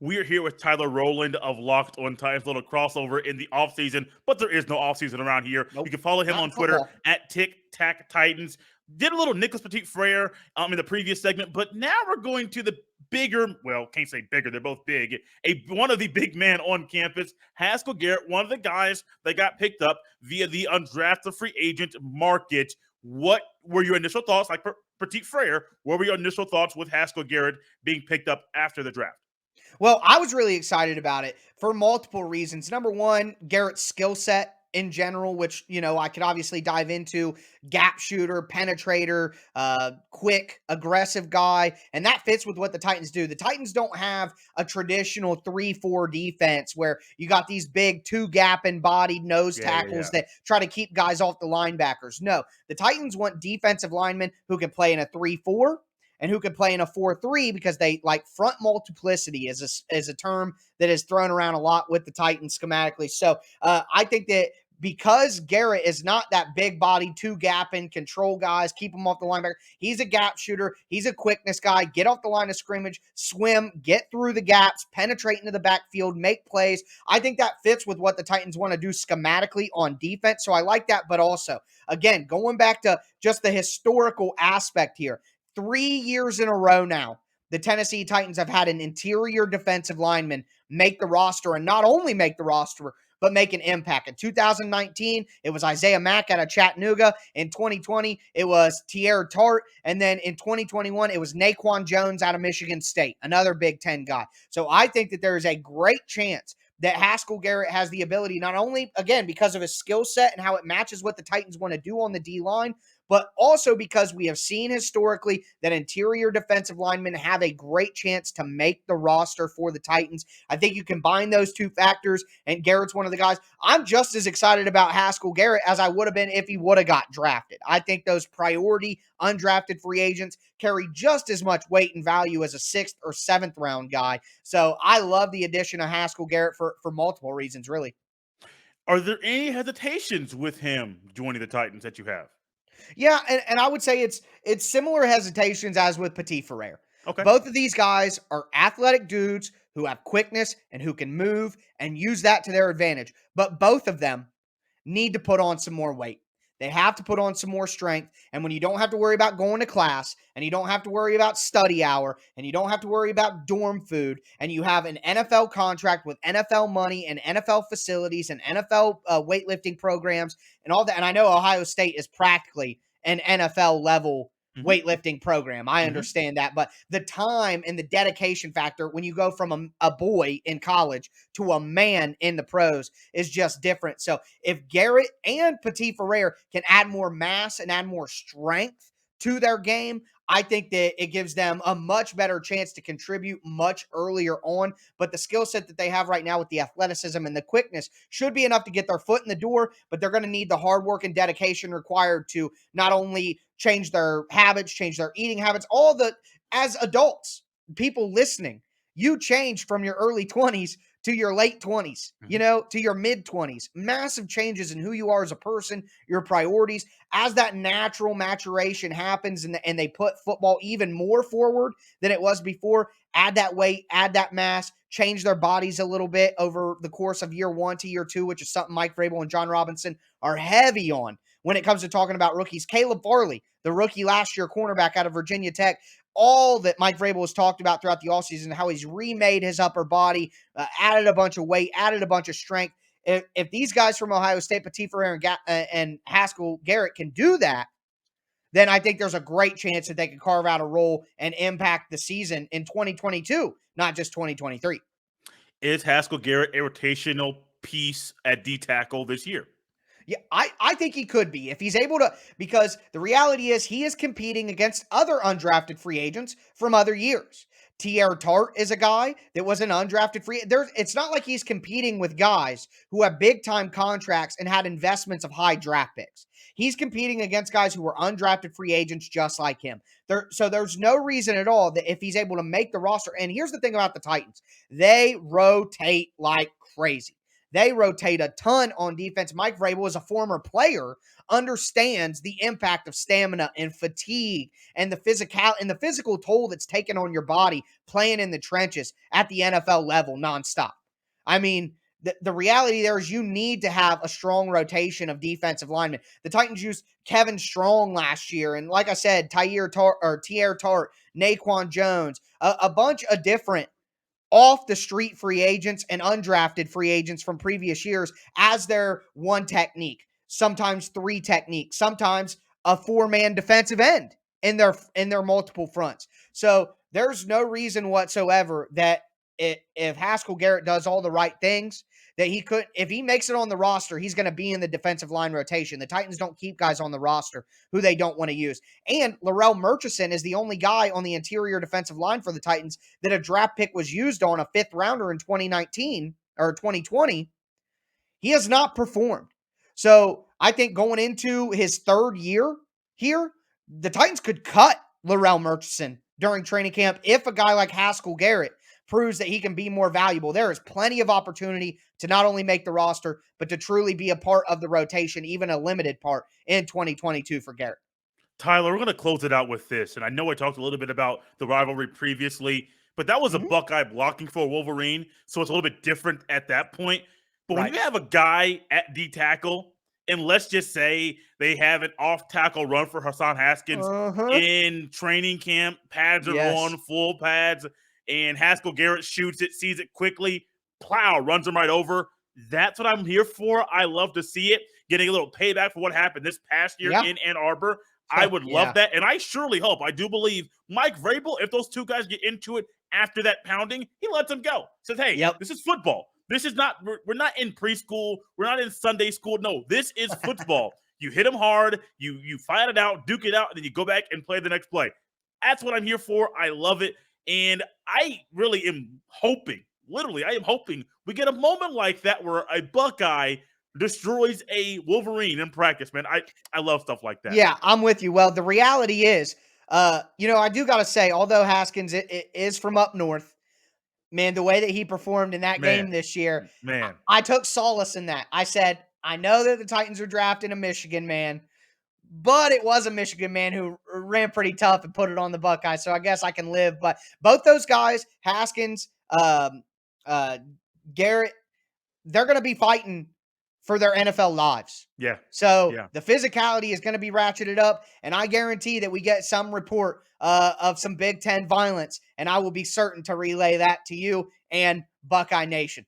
We are here with Tyler Rowland of Locked on Titans, little crossover in the offseason, but there is no offseason around here. You Nope, can follow him not on in Twitter football. at Tic Tac Titans. Did a little Nicholas Petit Frere in the previous segment, but now we're going to the bigger, well, can't say bigger, they're both big, one of the big men on campus, Haskell Garrett, one of the guys that got picked up via the undrafted free agent market. What were your initial thoughts, like Petit Frere, what were your initial thoughts with Haskell Garrett being picked up after the draft? Well, I was really excited about it for multiple reasons. Number one, Garrett's skill set in general, which, I could obviously dive into. Gap shooter, penetrator, quick, aggressive guy. And that fits with what the Titans do. The Titans don't have a traditional 3-4 defense where you got these big two gap embodied nose tackles that try to keep guys off the linebackers. No, the Titans want defensive linemen who can play in a 3-4 and who can play in a 4-3 because they like front multiplicity is a term that is thrown around a lot with the Titans schematically. So I think that because Garrett is not that big body, two gap and control guys, keep him off the linebacker. He's a gap shooter. He's a quickness guy. Get off the line of scrimmage, swim, get through the gaps, penetrate into the backfield, make plays. I think that fits with what the Titans want to do schematically on defense. So I like that. But also, again, going back to just the historical aspect here, 3 years in a row now, the Tennessee Titans have had an interior defensive lineman make the roster, and not only make the roster, but make an impact. In 2019, it was Isaiah Mack out of Chattanooga. In 2020, it was Teair Tart. And then in 2021, it was Naquan Jones out of Michigan State, another Big Ten guy. So I think that there is a great chance that Haskell Garrett has the ability, not only, again, because of his skill set and how it matches what the Titans want to do on the D-line, but also because we have seen historically that interior defensive linemen have a great chance to make the roster for the Titans. I think you combine those two factors, and Garrett's one of the guys. I'm just as excited about Haskell Garrett as I would have been if he would have got drafted. I think those priority undrafted free agents carry just as much weight and value as a 6th or 7th round guy. So I love the addition of Haskell Garrett for multiple reasons, really. Are there any hesitations with him joining the Titans that you have? Yeah, and I would say it's similar hesitations as with Petit Ferrer. Okay. Both of these guys are athletic dudes who have quickness and who can move and use that to their advantage. But both of them need to put on some more weight. They have to put on some more strength. And when you don't have to worry about going to class, and you don't have to worry about study hour, and you don't have to worry about dorm food, and you have an NFL contract with NFL money and NFL facilities and NFL weightlifting programs and all that. And I know Ohio State is practically an NFL level weightlifting program. I understand that. But the time and the dedication factor when you go from a boy in college to a man in the pros is just different. So if Garrett and Petit Ferrer can add more mass and add more strength to their game, I think that it gives them a much better chance to contribute much earlier on. But the skill set that they have right now with the athleticism and the quickness should be enough to get their foot in the door, but they're going to need the hard work and dedication required to not only change their habits, change their eating habits, as adults, people listening, you changed from your early 20s to your late 20s, to your mid 20s. Massive changes in who you are as a person, your priorities. As that natural maturation happens and they put football even more forward than it was before, add that weight, add that mass, change their bodies a little bit over the course of year 1 to year 2, which is something Mike Vrabel and John Robinson are heavy on when it comes to talking about rookies. Caleb Farley, the rookie last year cornerback out of Virginia Tech, all that Mike Vrabel has talked about throughout the offseason, how he's remade his upper body, added a bunch of weight, added a bunch of strength. If these guys from Ohio State, Petit Ferrer and Haskell Garrett can do that, then I think there's a great chance that they can carve out a role and impact the season in 2022, not just 2023. Is Haskell Garrett a rotational piece at D tackle this year? Yeah, I think he could be if he's able to, because the reality is he is competing against other undrafted free agents from other years. Teair Tart is a guy that was an undrafted free. It's not like he's competing with guys who have big time contracts and had investments of high draft picks. He's competing against guys who were undrafted free agents just like him. So there's no reason at all that if he's able to make the roster. And here's the thing about the Titans: they rotate like crazy. They rotate a ton on defense. Mike Vrabel, as a former player, understands the impact of stamina and fatigue and the physical toll that's taken on your body playing in the trenches at the NFL level nonstop. I mean, the reality there is you need to have a strong rotation of defensive linemen. The Titans used Kevin Strong last year, and like I said, Tier Tart, Naquan Jones, a bunch of different off the street free agents and undrafted free agents from previous years as their one technique, sometimes three techniques, sometimes a four-man defensive end in their multiple fronts. So there's no reason whatsoever that if Haskell Garrett does all the right things, that he could, if he makes it on the roster, he's going to be in the defensive line rotation. The Titans don't keep guys on the roster who they don't want to use. And Laurel Murchison is the only guy on the interior defensive line for the Titans that a draft pick was used on, a fifth rounder in 2019 or 2020. He has not performed. So I think going into his third year here, the Titans could cut Laurel Murchison during training camp if a guy like Haskell Garrett proves that he can be more valuable. There is plenty of opportunity to not only make the roster, but to truly be a part of the rotation, even a limited part in 2022 for Garrett. Tyler, we're going to close it out with this. And I know I talked a little bit about the rivalry previously, but that was a Buckeye blocking for Wolverine. So it's a little bit different at that point. But when you have a guy at D tackle, and let's just say they have an off tackle run for Hassan Haskins in training camp, pads are on, full pads, and Haskell Garrett shoots it, sees it quickly, plow, runs him right over. That's what I'm here for. I love to see it. Getting a little payback for what happened this past year in Ann Arbor. I would love that. And I surely hope, I do believe Mike Vrabel, if those two guys get into it after that pounding, he lets them go. Says, hey, this is football. This is not, we're not in preschool. We're not in Sunday school. No, this is football. You hit them hard. You fight it out, duke it out, and then you go back and play the next play. That's what I'm here for. I love it. And I really am hoping, literally, I am hoping we get a moment like that where a Buckeye destroys a Wolverine in practice, man. I love stuff like that. Yeah, I'm with you. Well, the reality is, I do got to say, although Haskins it is from up north, man, the way that he performed in that game this year, I took solace in that. I said, I know that the Titans are drafting a Michigan man, but it was a Michigan man who ran pretty tough and put it on the Buckeyes. So I guess I can live. But both those guys, Haskins, Garrett, they're going to be fighting for their NFL lives. So the physicality is going to be ratcheted up, and I guarantee that we get some report of some Big Ten violence, and I will be certain to relay that to you and Buckeye Nation.